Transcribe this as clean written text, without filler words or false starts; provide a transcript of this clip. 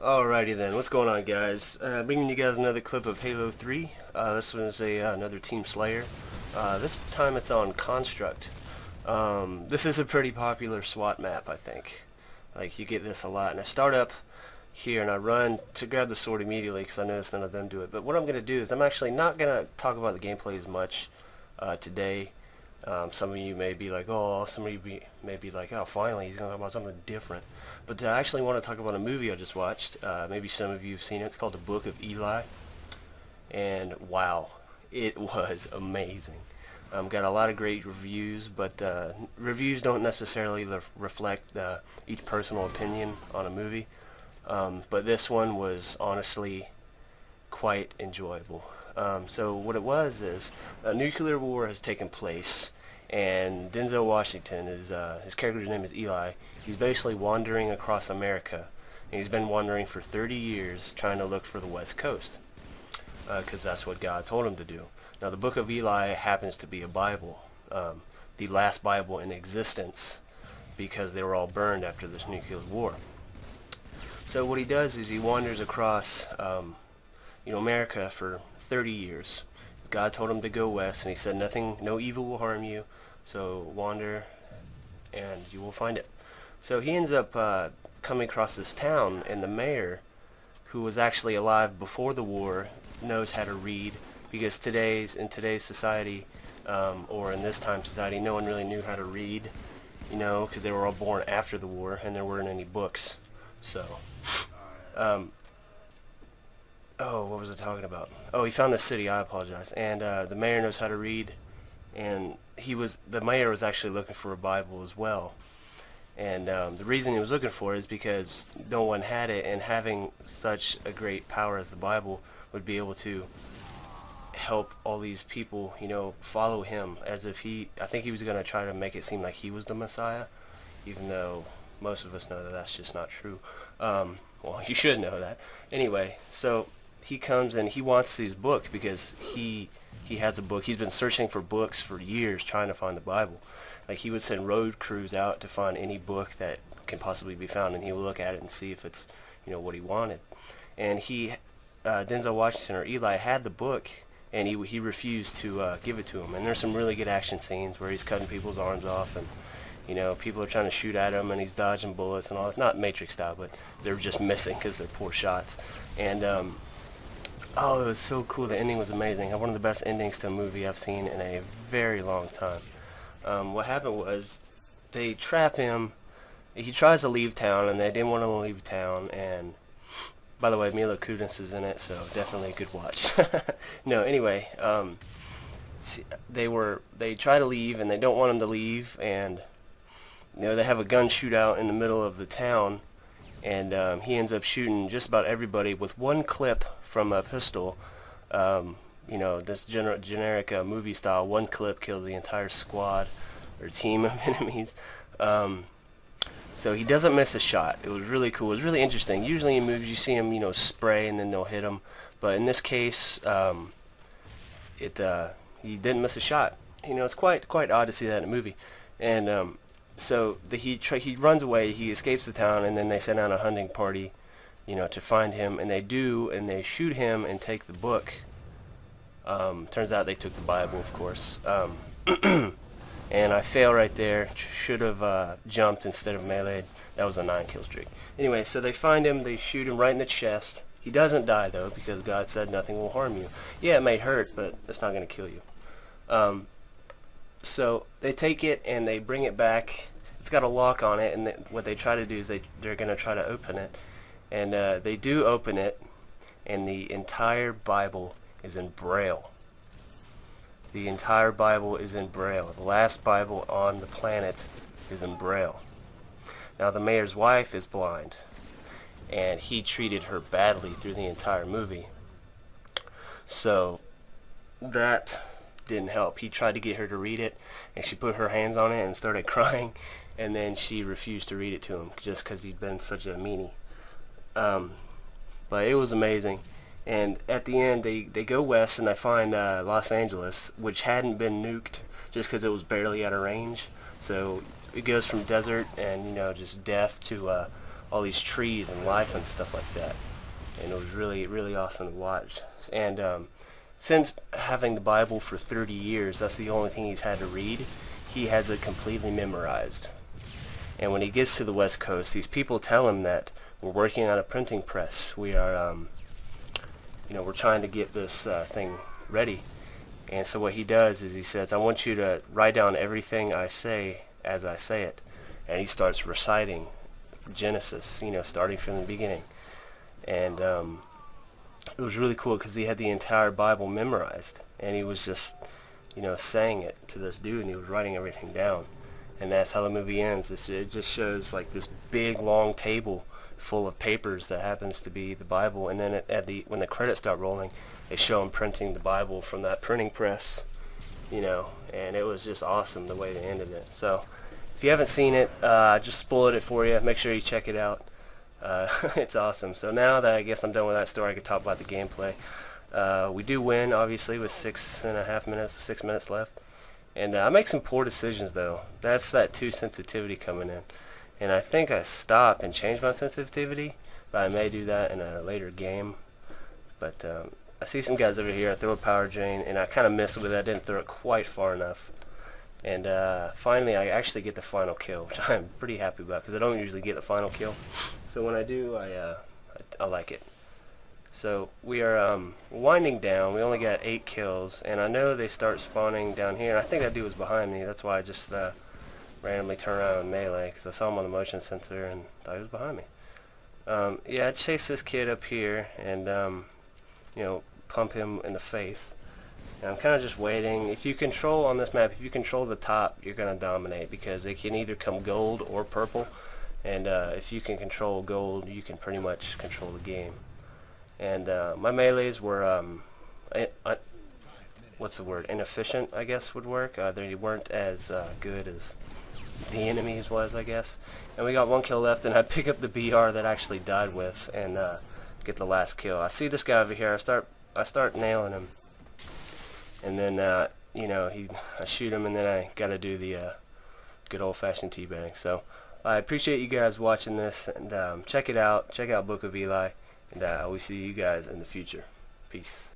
Alrighty then, what's going on, guys? Bringing you guys another clip of Halo 3. This one is another Team Slayer. This time it's on Construct. This is a pretty popular SWAT map, I think. Like, you get this a lot. And I start up here and I run to grab the sword immediately because I noticed none of them do it. But what I'm going to do is I'm actually not going to talk about the gameplay as much today. Some of you may be like, oh, some of you may be like, oh, finally, he's going to talk about something different. But I actually want to talk about a movie I just watched. Maybe some of you have seen it. It's called The Book of Eli. And wow, it was amazing. Got a lot of great reviews, but reviews don't necessarily reflect each personal opinion on a movie. But this one was honestly quite enjoyable. So what it was is a nuclear war has taken place, and Denzel Washington is his character's name is Eli. He's basically wandering across America, and he's been wandering for 30 years trying to look for the West Coast, because that's what God told him to do. Now the Book of Eli happens to be a Bible, the last Bible in existence, because they were all burned after this nuclear war. So what he does is he wanders across America for 30 years. God told him to go west, and he said no evil will harm you, so wander and you will find it. So he ends up coming across this town, and the mayor, who was actually alive before the war, knows how to read, because in today's society, or in this time society, no one really knew how to read, because they were all born after the war, and there weren't any books. So, oh, what was I talking about? Oh, he found this city, I apologize. And the mayor knows how to read, and the mayor was actually looking for a Bible as well. And the reason he was looking for it is because no one had it, and having such a great power as the Bible would be able to help all these people, follow him, as if I think he was going to try to make it seem like he was the Messiah, even though most of us know that that's just not true. Well, you should know that. Anyway, so he comes and he wants his book because he has a book. He's been searching for books for years trying to find the Bible. Like, he would send road crews out to find any book that can possibly be found, and he would look at it and see if it's, what he wanted. And Denzel Washington, or Eli, had the book, and he refused to give it to him. And there's some really good action scenes where he's cutting people's arms off, and people are trying to shoot at him, and he's dodging bullets and all. It's not Matrix style, but they're just missing because they're poor shots. And oh, it was so cool. The ending was amazing. One of the best endings to a movie I've seen in a very long time. What happened was they trap him. He tries to leave town, and they didn't want him to leave town. And by the way, Mila Kunis is in it, so definitely a good watch. No, anyway, they try to leave, and they don't want him to leave, and they have a gun shootout in the middle of the town, and he ends up shooting just about everybody with one clip from a pistol. This generic movie style, one clip kills the entire squad or team of enemies. So he doesn't miss a shot. It was really cool. It was really interesting. Usually in movies you see him, spray and then they'll hit him, but in this case, he didn't miss a shot. It's quite odd to see that in a movie. And so he runs away. He escapes the town, and then they send out a hunting party, to find him, and they shoot him and take the book. Turns out they took the Bible, of course. And I fail right there. Should have jumped instead of meleeed. That was a 9-kill streak. Anyway, so they find him. They shoot him right in the chest. He doesn't die, though, because God said nothing will harm you. Yeah, it may hurt, but it's not going to kill you. So they take it and they bring it back. It's got a lock on it, and what they try to do is they're going to try to open it. And they do open it, and the entire Bible is in Braille. The entire Bible is in Braille. The last Bible on the planet is in Braille. Now, the mayor's wife is blind, and he treated her badly through the entire movie. So that didn't help. He tried to get her to read it, and she put her hands on it and started crying, and then she refused to read it to him just because he'd been such a meanie. But it was amazing. And at the end, they go west, and they find Los Angeles, which hadn't been nuked just because it was barely out of range. So it goes from desert and just death to all these trees and life and stuff like that. And it was really, really awesome to watch. And since having the Bible for 30 years, that's the only thing he's had to read. He has it completely memorized. And when he gets to the West Coast, these people tell him that we're working on a printing press. We are, we're trying to get this thing ready. And so what he does is he says, I want you to write down everything I say as I say it. And he starts reciting Genesis, starting from the beginning. And it was really cool because he had the entire Bible memorized. And he was just, saying it to this dude, and he was writing everything down. And that's how the movie ends. It just shows like this big, long table full of papers that happens to be the Bible. And then when the credits start rolling, they show him printing the Bible from that printing press, and it was just awesome the way they ended it. So if you haven't seen it, I just spoiled it for you. Make sure you check it out. It's awesome. So now that I guess I'm done with that story, I can talk about the gameplay. We do win, obviously, with 6 minutes left. And I make some poor decisions, though. That's that 2 sensitivity coming in. And I think I stopped and changed my sensitivity, but I may do that in a later game. But I see some guys over here. I throw a power drain, and I kind of missed with it. I didn't throw it quite far enough. And finally, I actually get the final kill, which I'm pretty happy about, because I don't usually get the final kill. So when I do, I like it. So we are winding down. We only got 8 kills, and I know they start spawning down here. I think that dude was behind me. That's why I just randomly turned around and melee, because I saw him on the motion sensor and thought he was behind me. Yeah, I chased this kid up here and pump him in the face. And I'm kind of just waiting. If you control on this map, if you control the top, you're going to dominate, because it can either come gold or purple. And if you can control gold, you can pretty much control the game. And my melees were, what's the word, inefficient, I guess would work. They weren't as good as the enemies was, I guess. And we got 1 kill left, and I pick up the BR that I actually died with and get the last kill. I see this guy over here. I start nailing him. And then, I shoot him, and then I got to do the good old-fashioned teabag. So I appreciate you guys watching this, and check it out. Check out Book of Eli. And we see you guys in the future. Peace.